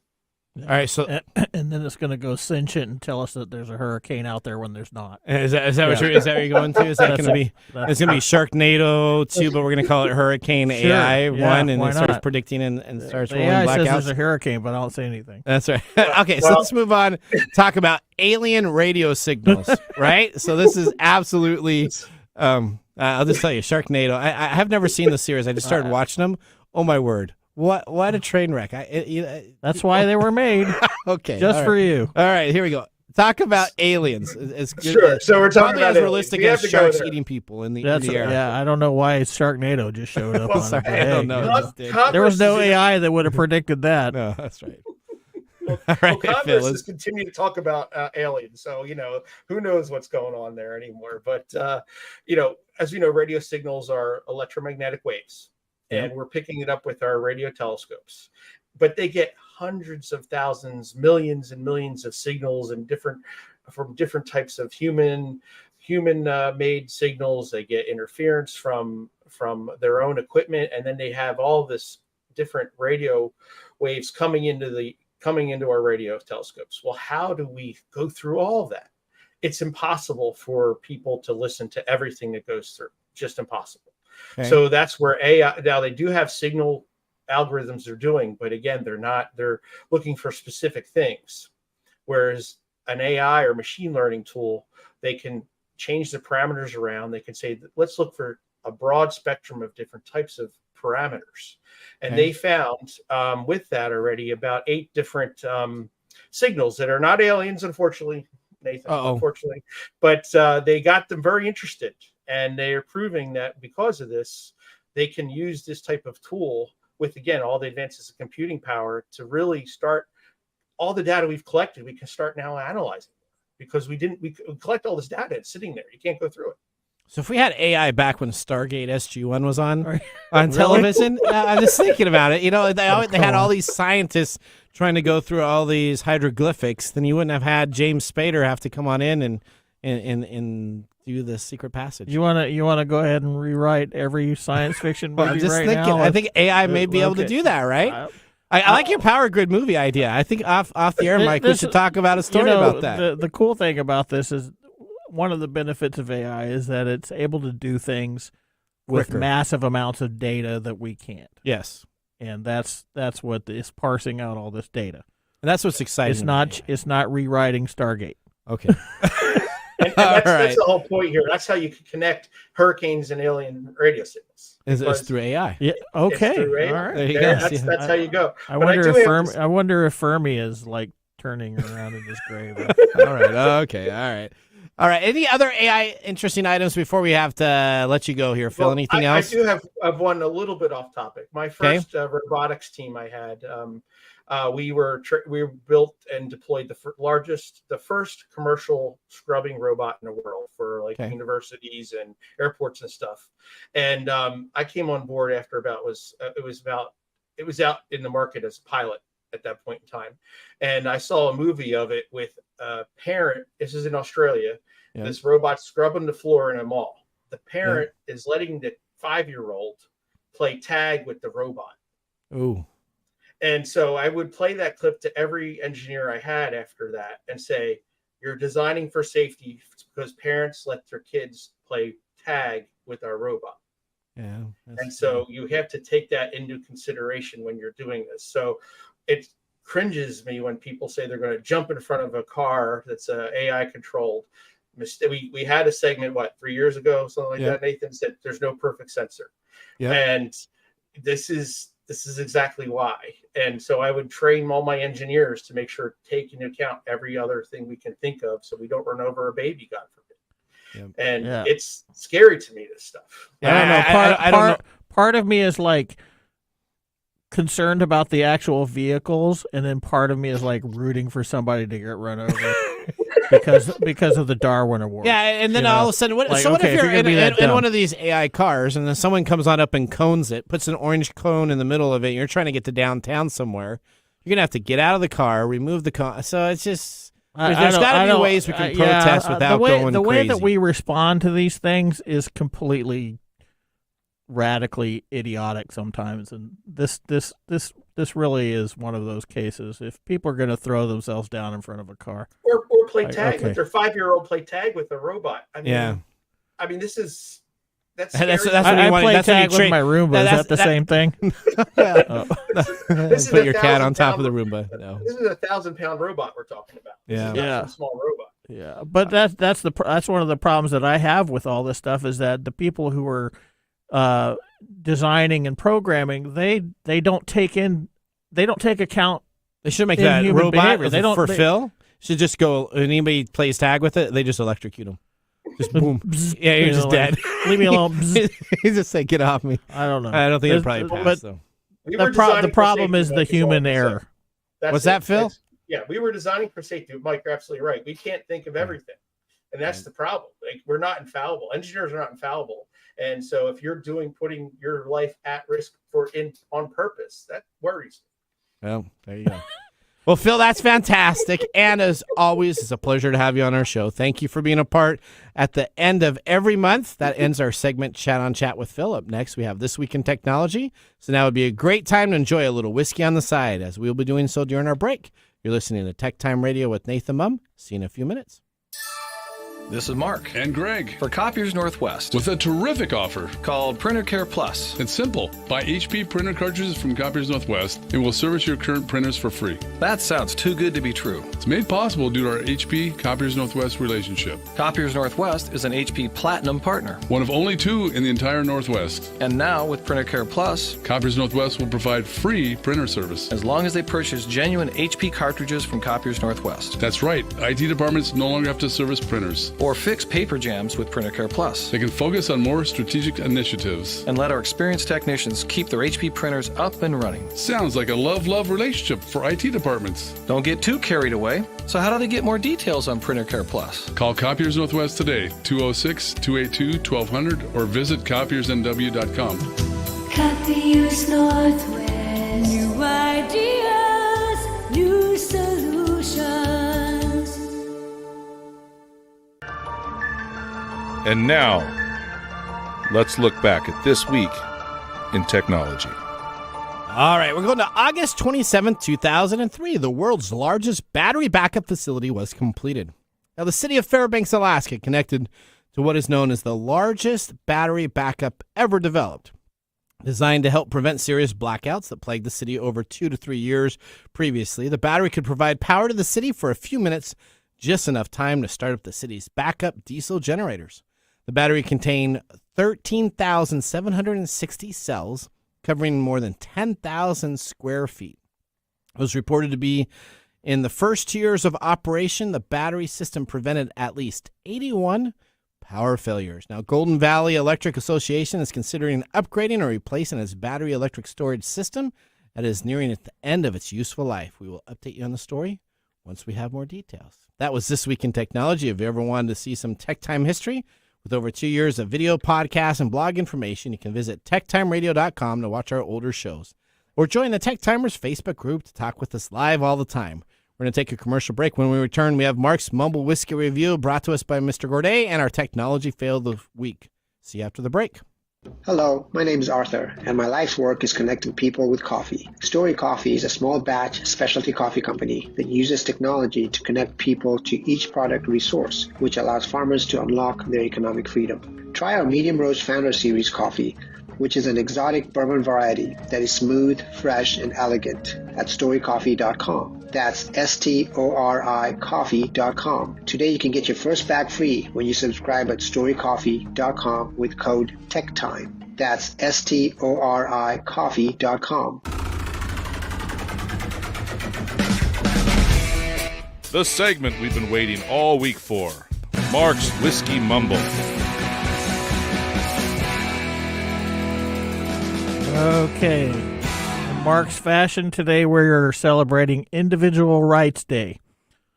All right, so and then it's going to go sentient and tell us that there's a hurricane out there when there's not. Is that what you're going to? Is that going to be? It's going to be Sharknado 2, but we're going to call it Hurricane AI 1, and it starts predicting and starts rolling AI blackouts. says there's a hurricane, but I don't say anything. That's right. Okay, so let's move on. Talk about alien radio signals, right? So this is absolutely. I'll just tell you, Sharknado. I have never seen the series. I just started watching them. Oh my word. What a train wreck. That's why they were made. Okay. Just for you. All right, here we go. Talk about aliens. It's good. Sure. So we're talking about as realistic as sharks eating people in the air. Yeah, I don't know why Sharknado just showed up on it. I don't know. There was no AI that would have predicted that. No, that's right. All right, Congress has continued to talk about aliens, so who knows what's going on there anymore. But as we know, radio signals are electromagnetic waves. And we're picking it up with our radio telescopes, but they get hundreds of thousands, millions and millions of signals and from different types of human made signals. They get interference from their own equipment, and then they have all this different radio waves coming into our radio telescopes. Well, how do we go through all of that? It's impossible for people to listen to everything that goes through. Just impossible. Okay. So that's where AI, now they do have signal algorithms they're doing, but again, they're looking for specific things. Whereas an AI or machine learning tool, they can change the parameters around. They can say, let's look for a broad spectrum of different types of parameters. And they found with that already about 8 different signals that are not aliens, unfortunately, Nathan, unfortunately, but they got them very interested. And they are proving that because of this, they can use this type of tool with, again, all the advances of computing power to really start all the data we've collected. We can start now analyzing because we collect all this data. It's sitting there. You can't go through it. So if we had AI back when Stargate SG-1 was on television, I'm just thinking about it. They had all these scientists trying to go through all these hieroglyphics. Then you wouldn't have had James Spader have to come on in and do the secret passage. You want to go ahead and rewrite every science fiction movie I'm just right thinking, now? I think AI may be able to do that, right? I like your power grid movie idea. I think off the air, Mike, we should talk about a story about that. The cool thing about this is one of the benefits of AI is that it's able to do things with massive amounts of data that we can't. Yes. And that's what is parsing out all this data. And that's what's exciting. It's not rewriting Stargate. Okay. And that's the whole point here. That's how you can connect hurricanes and alien radio signals. It's through AI. Yeah. Okay. AI. All right. There you go. That's how you go. I wonder if Fermi is like turning around in his grave. All right. Okay. All right. Any other AI interesting items before we have to let you go here, Phil? Anything else? I do have one a little bit off topic. My first robotics team I had. We built and deployed the first commercial scrubbing robot in the world for universities and airports and stuff. And I came on board after it was out in the market as a pilot at that point in time. And I saw a movie of it with a parent. This is in Australia. Yeah. This robot scrubbing the floor in a mall. The parent is letting the 5-year-old play tag with the robot. Ooh. And so I would play that clip to every engineer I had after that and say, you're designing for safety because parents let their kids play tag with our robot. Yeah. And so you have to take that into consideration when you're doing this. So it cringes me when people say they're going to jump in front of a car that's AI controlled. We had a segment, 3 years ago, something like that. Nathan said there's no perfect sensor. Yeah. And this is exactly why. And so I would train all my engineers to make sure take into account every other thing we can think of so we don't run over a baby, God forbid. Yeah. And it's scary to me, this stuff. Yeah, I don't know. Part of me is like concerned about the actual vehicles, and then part of me is like rooting for somebody to get run over. because of the Darwin Award. Yeah, and then all of a sudden, what if you're in one of these AI cars, and then someone comes on up and cones it, puts an orange cone in the middle of it, and you're trying to get to downtown somewhere, you're gonna have to get out of the car, remove the cone. So it's just there's got to be ways we can protest without going crazy. The way that we respond to these things is completely radically idiotic sometimes, and this really is one of those cases. If people are going to throw themselves down in front of a car or play tag with their 5-year-old, play tag with a robot. I mean, this is that's I play tag with my Roomba. Is that the same thing? This is put your cat on top of the Roomba. No. This is a 1,000-pound robot we're talking about. This is not some small robot. Yeah, but that's one of the problems that I have with all this stuff is that the people who are designing and programming, they don't take account. They should make that robot behavior. Phil should just go. When anybody plays tag with it, they just electrocute him. Just boom. Yeah, you're just dead. Leave me alone. He just say, "Get off me." I don't know. I don't think it probably passed though. The problem is the human error. What's that, Phil? We were designing for safety. Mike, you're absolutely right. We can't think of everything, and that's the problem. Like, we're not infallible. Engineers are not infallible. And so if you're putting your life at risk on purpose, that worries me. Well, there you go. Well, Phil, that's fantastic. And as always, it's a pleasure to have you on our show. Thank you for being a part at the end of every month. That ends our segment, Chat on Chat with Phil. Up next, we have This Week in Technology. So now would be a great time to enjoy a little whiskey on the side, as we'll be doing so during our break. You're listening to TechTime Radio with Nathan Mumm. See you in a few minutes. This is Mark. And Greg. For Copiers Northwest. With a terrific offer. Called Printer Care Plus. It's simple. Buy HP printer cartridges from Copiers Northwest and we'll service your current printers for free. That sounds too good to be true. It's made possible due to our HP Copiers Northwest relationship. Copiers Northwest is an HP Platinum partner. One of only 2 in the entire Northwest. And now with Printer Care Plus, Copiers Northwest will provide free printer service. As long as they purchase genuine HP cartridges from Copiers Northwest. That's right. IT departments no longer have to service printers. Or fix paper jams with Printer Care Plus. They can focus on more strategic initiatives. And let our experienced technicians keep their HP printers up and running. Sounds like a love-love relationship for IT departments. Don't get too carried away. So how do they get more details on Printer Care Plus? Call Copiers Northwest today, 206-282-1200, or visit copiersnw.com. Copiers Northwest. New ideas, new solutions. And now, let's look back at this week in technology. All right, we're going to August 27th, 2003. The world's largest battery backup facility was completed. Now, the city of Fairbanks, Alaska, connected to what is known as the largest battery backup ever developed. Designed to help prevent serious blackouts that plagued the city over 2 to 3 years previously, the battery could provide power to the city for a few minutes, just enough time to start up the city's backup diesel generators. The battery contained 13,760 cells, covering more than 10,000 square feet. It was reported to be in the first 2 years of operation, the battery system prevented at least 81 power failures. Now, Golden Valley Electric Association is considering upgrading or replacing its battery electric storage system that is nearing the end of its useful life. We will update you on the story once we have more details. That was This Week in Technology. If you ever wanted to see some Tech Time history, with over 2 years of video, podcast, and blog information, you can visit techtimeradio.com to watch our older shows. Or join the Tech Timers Facebook group to talk with us live all the time. We're going to take a commercial break. When we return, we have Mark's Mumble Whiskey Review brought to us by Mr. Gourdet and our Technology Fail of the Week. See you after the break. Hello, my name is Arthur, and my life's work is connecting people with coffee. Story Coffee is a small batch specialty coffee company that uses technology to connect people to each product resource, which allows farmers to unlock their economic freedom. Try our Medium Roast Founder Series coffee, which is an exotic bourbon variety that is smooth, fresh, and elegant at storycoffee.com. That's STORI coffee.com. Today you can get your first bag free when you subscribe at storycoffee.com with code TechTime. That's STORI coffee.com. The segment we've been waiting all week for, Mark's Whiskey Mumble. Okay. In Mark's fashion, today we're celebrating Individual Rights Day.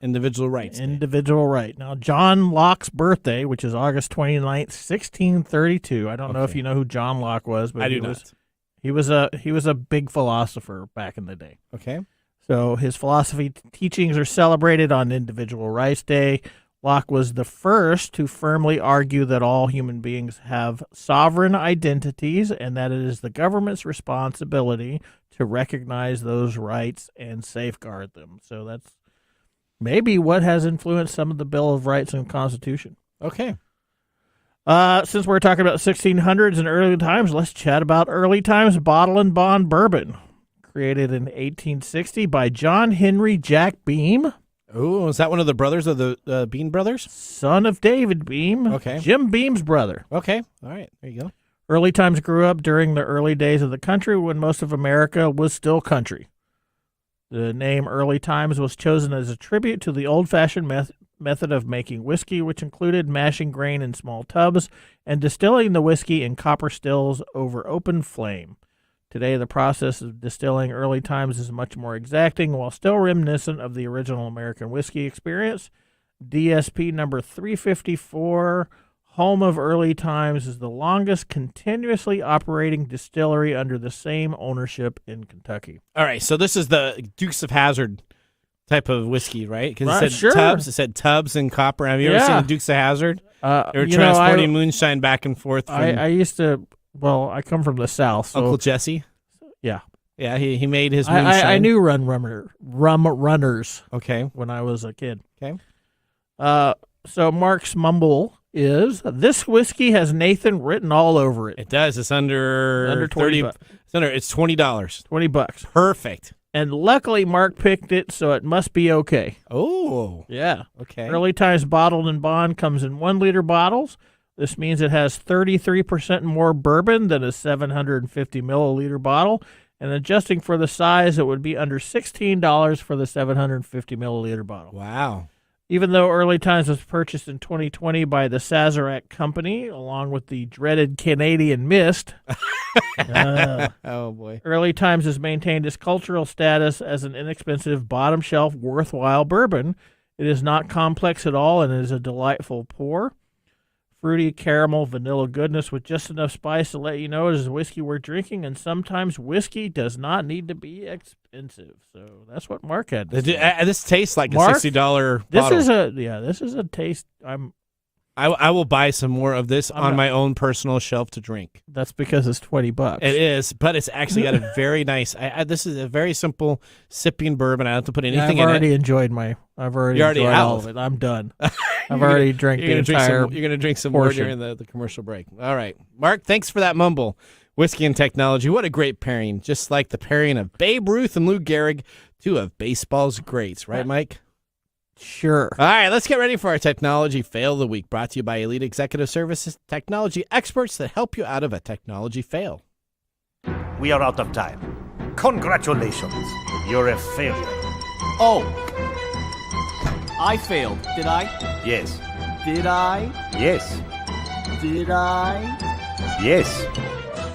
Individual rights. Individual right. Now, John Locke's birthday, which is August 29th, 1632. I don't know if you know who John Locke was, but I do not. He was a big philosopher back in the day. Okay. So his philosophy teachings are celebrated on Individual Rights Day. Locke was the first to firmly argue that all human beings have sovereign identities and that it is the government's responsibility to recognize those rights and safeguard them. So that's maybe what has influenced some of the Bill of Rights and Constitution. Okay. Since we're talking about 1600s and early times, let's chat about early times bottle and bond bourbon. Created in 1860 by John Henry Jack Beam. Oh, is that one of the brothers of the Bean brothers? Son of David Beam. Okay. Jim Beam's brother. Okay. All right. There you go. Early times grew up during the early days of the country when most of America was still country. The name Early Times was chosen as a tribute to the old-fashioned method of making whiskey, which included mashing grain in small tubs and distilling the whiskey in copper stills over open flame. Today, the process of distilling Early Times is much more exacting, while still reminiscent of the original American whiskey experience. DSP number 354, home of Early Times, is the longest continuously operating distillery under the same ownership in Kentucky. All right, so this is the Dukes of Hazzard type of whiskey, right? Because it said sure. tubs. It said tubs and copper. Have you ever seen the Dukes of Hazzard? They were transporting moonshine back and forth. I used to. Well, I come from the South. So, Uncle Jesse? Yeah. Yeah, he made his moonshine. I knew rum runners. Okay. When I was a kid. Okay. So Mark's mumble is, this whiskey has Nathan written all over it. It does. It's under 20 $30. It's $20. $20. Perfect. And luckily Mark picked it, so it must be okay. Oh. Yeah. Okay. Early Times Bottled and Bond comes in 1 liter bottles. This means it has 33% more bourbon than a 750 milliliter bottle. And adjusting for the size, it would be under $16 for the 750 milliliter bottle. Wow. Even though Early Times was purchased in 2020 by the Sazerac Company, along with the dreaded Canadian Mist, oh boy, Early Times has maintained its cultural status as an inexpensive, bottom-shelf, worthwhile bourbon. It is not complex at all and is a delightful pour. Fruity caramel vanilla goodness with just enough spice to let you know it is a whiskey worth drinking, and sometimes whiskey does not need to be expensive. So that's what Mark had to say. This tastes like Mark, a $60 this bottle. This is a taste. I will buy some more of this on my own personal shelf to drink. That's because it's $20. It is, but it's actually got a very nice. This is a very simple sipping bourbon. I don't have to put anything in it. I've already enjoyed all of it. I'm done. I've already drank the entire. You're going to drink some portion. more during the commercial break. All right, Mark. Thanks for that mumble. Whiskey and technology. What a great pairing! Just like the pairing of Babe Ruth and Lou Gehrig, two of baseball's greats, right, Mike? Sure. All right, let's get ready for our technology fail of the week, brought to you by Elite Executive Services, technology experts that help you out of a technology fail. We are out of time. Congratulations. You're a failure. Oh. I failed, did I? Yes. Did I? Yes. Did I? Yes.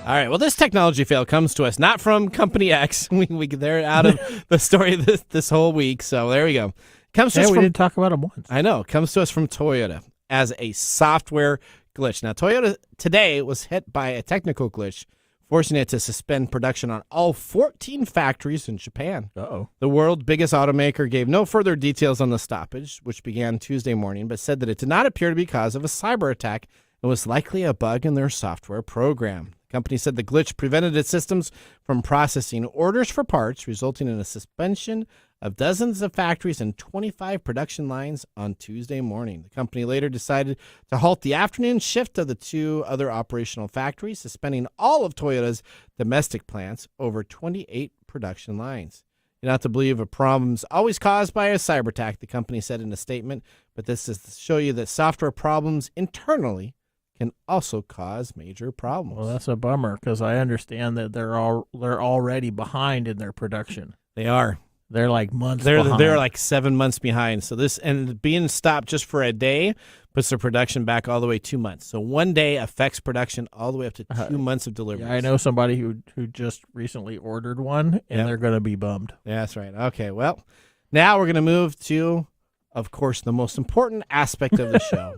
All right, well, this technology fail comes to us not from Company X. They're out of the story this whole week, so there we go. Comes to us we from, didn't talk about them once. I know. Comes to us from Toyota as a software glitch. Now, Toyota today was hit by a technical glitch, forcing it to suspend production on all 14 factories in Japan. Uh-oh. The world's biggest automaker gave no further details on the stoppage, which began Tuesday morning, but said that it did not appear to be because of a cyber attack and was likely a bug in their software program. The company said the glitch prevented its systems from processing orders for parts, resulting in a suspension of dozens of factories and 25 production lines on Tuesday morning. The company later decided to halt the afternoon shift of the two other operational factories, suspending all of Toyota's domestic plants over 28 production lines. You don't have to believe a problem's always caused by a cyber attack, the company said in a statement, but this is to show you that software problems internally can also cause major problems. Well, that's a bummer because I understand that they're already behind in their production. They are. They're like months behind. They're like 7 months behind. So this, and being stopped just for a day puts their production back all the way 2 months. So 1 day affects production all the way up to 2 months of delivery. Yeah, I know somebody who just recently ordered one, and they're going to be bummed. Yeah, that's right. Okay, well, now we're going to move to of course, the most important aspect of the show,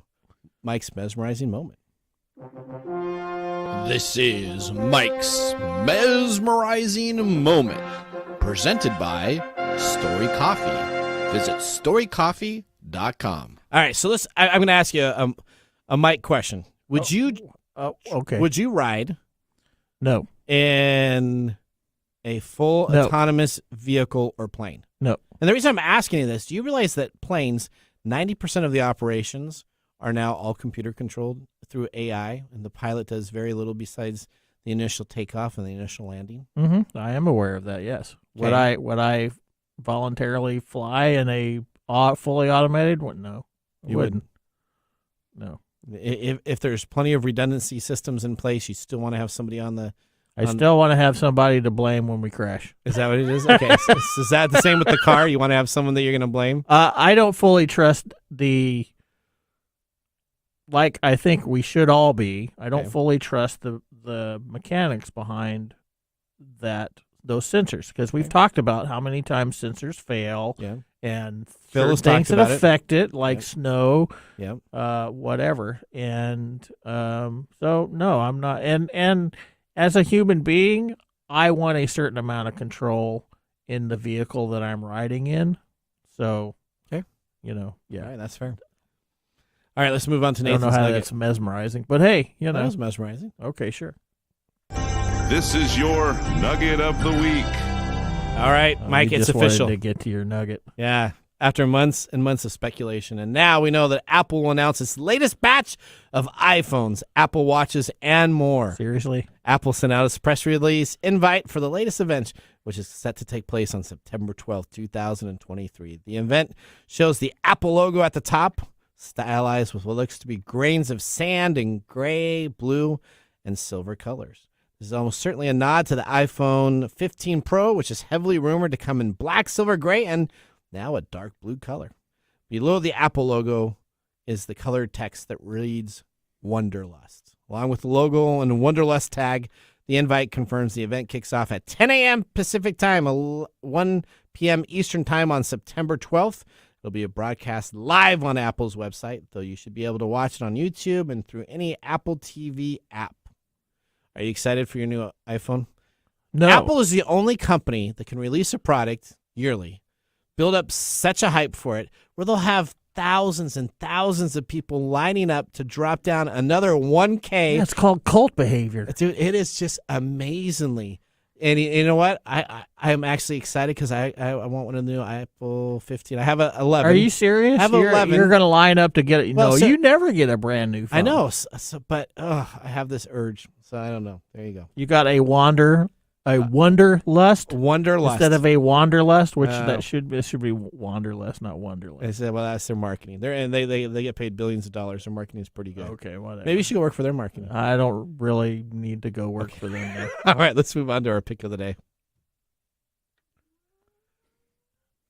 Mike's mesmerizing moment. This is Mike's mesmerizing moment, presented by Story Coffee. Visit storycoffee.com. All right, so I'm going to ask you a Mike question. Would you ride? No. In a full autonomous vehicle or plane? No. And the reason I'm asking you this, do you realize that planes, 90% of the operations are now all computer controlled through AI, and the pilot does very little besides the initial takeoff and the initial landing? Mm-hmm. I am aware of that, yes. Okay. Would I voluntarily fly in a fully automated one? No. You wouldn't? No. If there's plenty of redundancy systems in place, you still want to have somebody on the... I still want to have somebody to blame when we crash. Is that what it is? Okay. So is that the same with the car? You want to have someone that you're going to blame? I don't fully trust like I think we should all be. I don't fully trust the mechanics behind those sensors, because we've talked about how many times sensors fail and certain things that affect it, like snow, whatever. And so no, I'm not. And as a human being, I want a certain amount of control in the vehicle that I'm riding in. So, yeah. All right, that's fair. All right, let's move on to Nathan's I don't know how nugget. that's mesmerizing, but hey, That was mesmerizing. Okay, sure. This is your Nugget of the Week. All right, Mike, you it's just official. wanted to get to your nugget. Yeah, after months and months of speculation. And now we know that Apple will announce its latest batch of iPhones, Apple Watches, and more. Seriously? Apple sent out its press release invite for the latest event, which is set to take place on September 12th, 2023. The event shows the Apple logo at the top, stylized with what looks to be grains of sand in gray, blue, and silver colors. This is almost certainly a nod to the iPhone 15 Pro, which is heavily rumored to come in black, silver, gray, and now a dark blue color. Below the Apple logo is the colored text that reads Wonderlust. Along with the logo and Wonderlust tag, the invite confirms the event kicks off at 10 a.m. Pacific time, 1 p.m. Eastern time on September 12th. It'll be a broadcast live on Apple's website, though you should be able to watch it on YouTube and through any Apple TV app. Are you excited for your new iPhone? No. Apple is the only company that can release a product yearly, build up such a hype for it, where they'll have thousands and thousands of people lining up to drop down another 1K. That's called cult behavior. Dude, it is just amazingly. And you know what? I'm actually excited because I want one of the new Apple 15. I have a 11. Are you serious? I have 11. You're going to line up to get it. Well, you never get a brand new phone. I know, but I have this urge, so I don't know. There you go. You got a Wanderlust instead of a Wanderlust, which it should be Wanderlust, not Wonderlust. I said, well, that's their marketing. They get paid billions of dollars. Their marketing is pretty good. Okay, whatever. Maybe you should go work for their marketing. I don't really need to go work for them. Though. All right, let's move on to our pick of the day.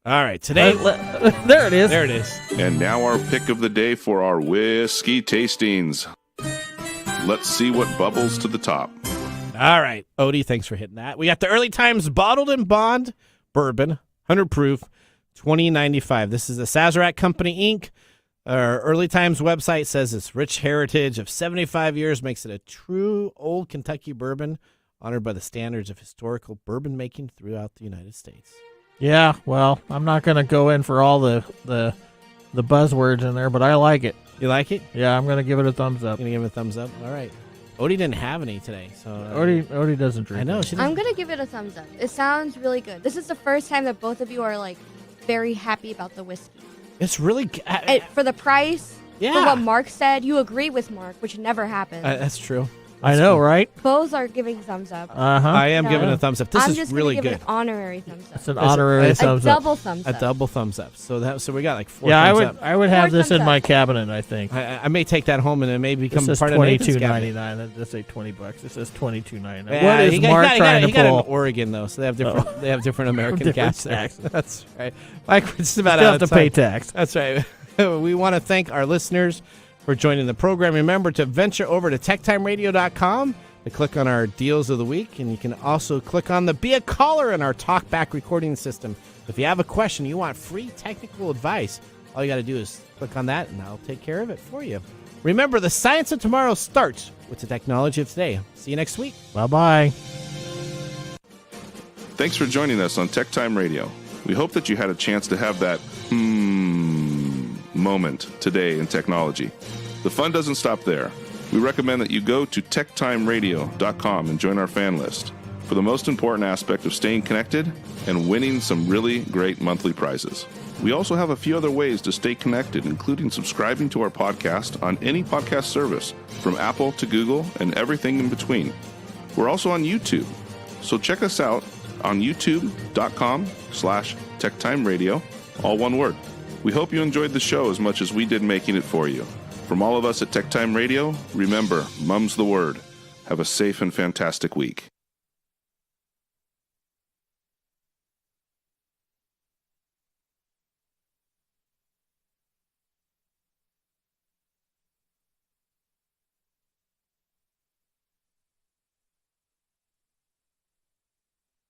All right, today there it is. There it is. And now our pick of the day for our whiskey tastings. Let's see what bubbles to the top. All right, Odie, thanks for hitting that. We got the Early Times Bottled in Bond Bourbon, 100 proof, $20.95. This is the Sazerac Company, Inc. Our Early Times website says its rich heritage of 75 years makes it a true old Kentucky bourbon, honored by the standards of historical bourbon making throughout the United States. Yeah, well, I'm not going to go in for all the buzzwords in there, but I like it. You like it? Yeah, I'm going to give it a thumbs up. Going to give it a thumbs up? All right. Odie didn't have any today, so Odie doesn't drink. I know. I'm gonna give it a thumbs up. It sounds really good. This is the first time that both of you are like very happy about the whiskey. It's really for the price. Yeah. For what Mark said, you agree with Mark, which never happens. That's true. I know, right? Both are giving thumbs up. I am giving a thumbs up. This I'm is just really give good. An honorary thumbs up. It's an honorary thumbs up. A double thumbs up. A double thumbs up. So we got like 4 thumbs thumbs up. up. I would have this in my cabinet, I think. I may take that home and it may become this part of Nathan's cabinet. $22.99. That does say $20. This says $22.99. Yeah, what is Mark trying to pull? He got in Oregon, though, so they have different. They have different American different caps there. taxes. That's right. Mike, we're just about Still out have of to time. pay tax. That's right. We want to thank our listeners for joining the program. Remember to venture over to TechTimeRadio.com to click on our deals of the week, and you can also click on the Be a Caller in our TalkBack recording system. If you have a question, you want free technical advice, All you got to do is click on that, and I'll take care of it for you. Remember, the science of tomorrow starts with the technology of today. See you next week. Bye-bye. Thanks for joining us on TechTime Radio. We hope that you had a chance to have that moment today in technology. The fun doesn't stop there. We recommend that you go to techtimeradio.com and join our fan list for the most important aspect of staying connected and winning some really great monthly prizes. We also have a few other ways to stay connected, including subscribing to our podcast on any podcast service, from Apple to Google and everything in between. We're also on YouTube, so check us out on youtube.com/techtimeradio, all one word. We hope you enjoyed the show as much as we did making it for you. From all of us at TechTime Radio, remember, Mumm's the word. Have a safe and fantastic week.